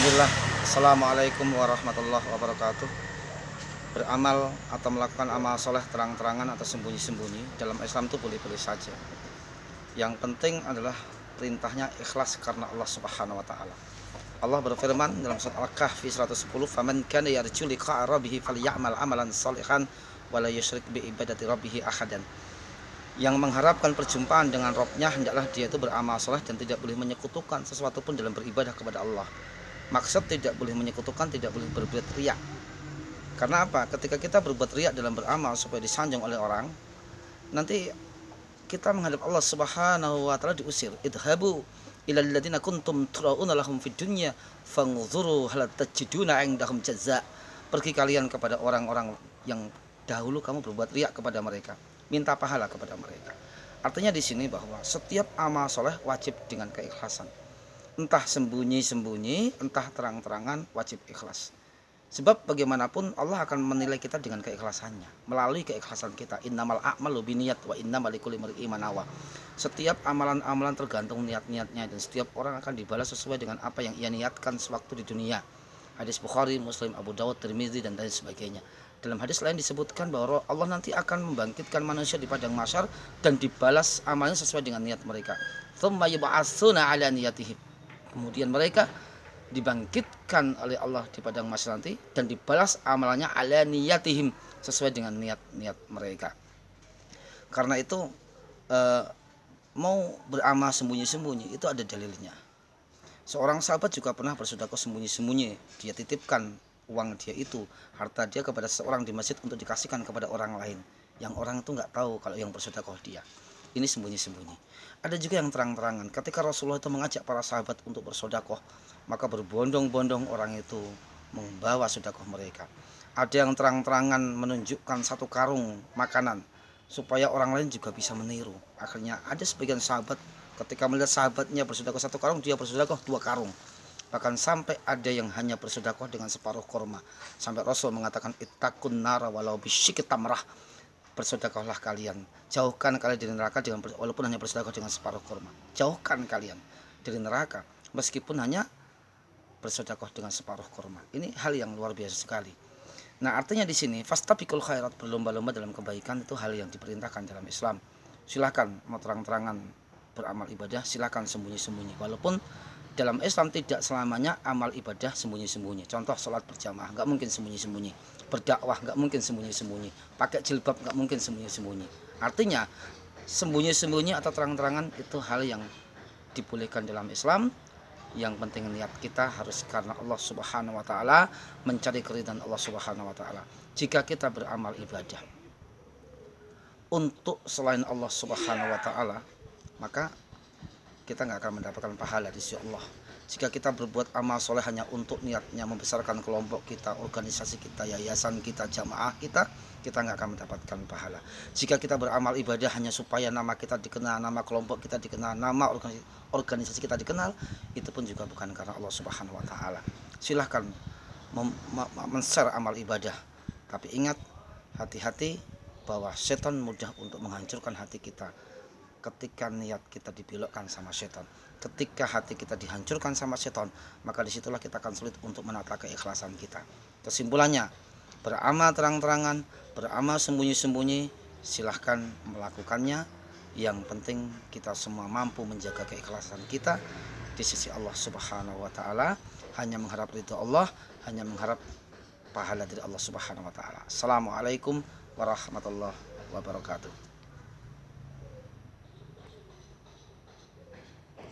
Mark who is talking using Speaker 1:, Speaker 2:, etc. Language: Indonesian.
Speaker 1: Bismillah. Assalamualaikum warahmatullahi wabarakatuh. Beramal atau melakukan amal soleh terang-terangan atau sembunyi-sembunyi dalam Islam itu boleh-boleh saja. Yang penting adalah perintahnya ikhlas karena Allah Subhanahu wa taala. Allah berfirman dalam surat Al-Kahfi 110, "Faman kana yarju liqa'a rabbih falyamal amalan shalihan wa la yusyrik bi ibadati rabbih ahadan." Yang mengharapkan perjumpaan dengan Rabb-nya, hendaklah dia itu beramal soleh dan tidak boleh menyekutukan sesuatu pun dalam beribadah kepada Allah. Maksud tidak boleh menyekutukan, tidak boleh berbuat riya. Karena apa? Ketika kita berbuat riya dalam beramal supaya disanjung oleh orang, nanti kita menghadap Allah Subhanahu wa taala diusir. Idhabu ilal ladzina kuntum turauna lahum fid dunya fanzuru hal tajiduna indahum jazaa. Pergi kalian kepada orang-orang yang dahulu kamu berbuat riya kepada mereka, minta pahala kepada mereka. Artinya di sini bahwa setiap amal soleh wajib dengan keikhlasan. Entah sembunyi-sembunyi, entah terang-terangan, wajib ikhlas. Sebab bagaimanapun Allah akan menilai kita dengan keikhlasannya, melalui keikhlasan kita. Innamal a'malu binniyat wa innamal likulli imri'in ma nawa. Setiap amalan-amalan tergantung niat-niatnya, dan setiap orang akan dibalas sesuai dengan apa yang ia niatkan sewaktu di dunia. Hadis Bukhari, Muslim, Abu Dawud, Tirmizi dan lain sebagainya. Dalam hadis lain disebutkan bahwa Allah nanti akan membangkitkan manusia di padang mahsyar dan dibalas amalnya sesuai dengan niat mereka. Tsumma yub'atsuna 'ala niyatihim. Kemudian mereka dibangkitkan oleh Allah di padang mahsyar nanti dan dibalas amalannya ala niyatihim, sesuai dengan niat-niat mereka. Karena itu mau beramal sembunyi-sembunyi itu ada dalilnya. Seorang sahabat juga pernah bersedekah sembunyi-sembunyi. Dia titipkan uang dia itu, harta dia kepada seorang di masjid untuk dikasihkan kepada orang lain, yang orang itu nggak tahu kalau yang bersedekah dia. Ini sembunyi-sembunyi. Ada juga yang terang-terangan. Ketika Rasulullah itu mengajak para sahabat untuk bersedekah, maka berbondong-bondong orang itu membawa sedekah mereka. Ada yang terang-terangan menunjukkan satu karung makanan supaya orang lain juga bisa meniru. Akhirnya ada sebagian sahabat ketika melihat sahabatnya bersedekah satu karung, dia bersedekah dua karung. Bahkan sampai ada yang hanya bersedekah dengan separuh korma. Sampai Rasul mengatakan, ittaqun nara walau bisyikki tamrah. Bersedekahlah kalian, jauhkan kalian dari neraka dengan walaupun hanya bersedekah dengan separuh kurma. Jauhkan kalian dari neraka meskipun hanya bersedekah dengan separuh kurma. Ini hal yang luar biasa sekali. Nah, artinya di sini fastabiqul khairat, berlomba-lomba dalam kebaikan, itu hal yang diperintahkan dalam Islam. Silakan mau terang-terangan beramal ibadah, silakan sembunyi-sembunyi. Walaupun dalam Islam tidak selamanya amal ibadah sembunyi-sembunyi. Contoh sholat berjamaah nggak mungkin sembunyi-sembunyi, berdakwah nggak mungkin sembunyi-sembunyi, pakai jilbab nggak mungkin sembunyi-sembunyi. Artinya sembunyi-sembunyi atau terang-terangan itu hal yang dibolehkan dalam Islam. Yang penting niat kita harus karena Allah Subhanahu wa taala, mencari keridhaan Allah Subhanahu wa taala. Jika kita beramal ibadah untuk selain Allah Subhanahu wa taala, maka kita nggak akan mendapatkan pahala di sisi Allah. Jika kita berbuat amal soleh hanya untuk niatnya membesarkan kelompok kita, organisasi kita, yayasan kita, jamaah kita, kita nggak akan mendapatkan pahala. Jika kita beramal ibadah hanya supaya nama kita dikenal, nama kelompok kita dikenal, nama organisasi kita dikenal, itu pun juga bukan karena Allah Subhanahu wa taala. Silahkan men-share amal ibadah, tapi ingat, hati-hati bahwa setan mudah untuk menghancurkan hati kita. Ketika niat kita dibelokkan sama setan, ketika hati kita dihancurkan sama setan, maka disitulah kita akan sulit untuk menata keikhlasan kita. Kesimpulannya, beramal terang-terangan, beramal sembunyi-sembunyi, silahkan melakukannya. Yang penting kita semua mampu menjaga keikhlasan kita di sisi Allah Subhanahu wa taala, hanya mengharap ridho Allah, hanya mengharap pahala dari Allah Subhanahu wa taala. Assalamualaikum warahmatullahi wabarakatuh.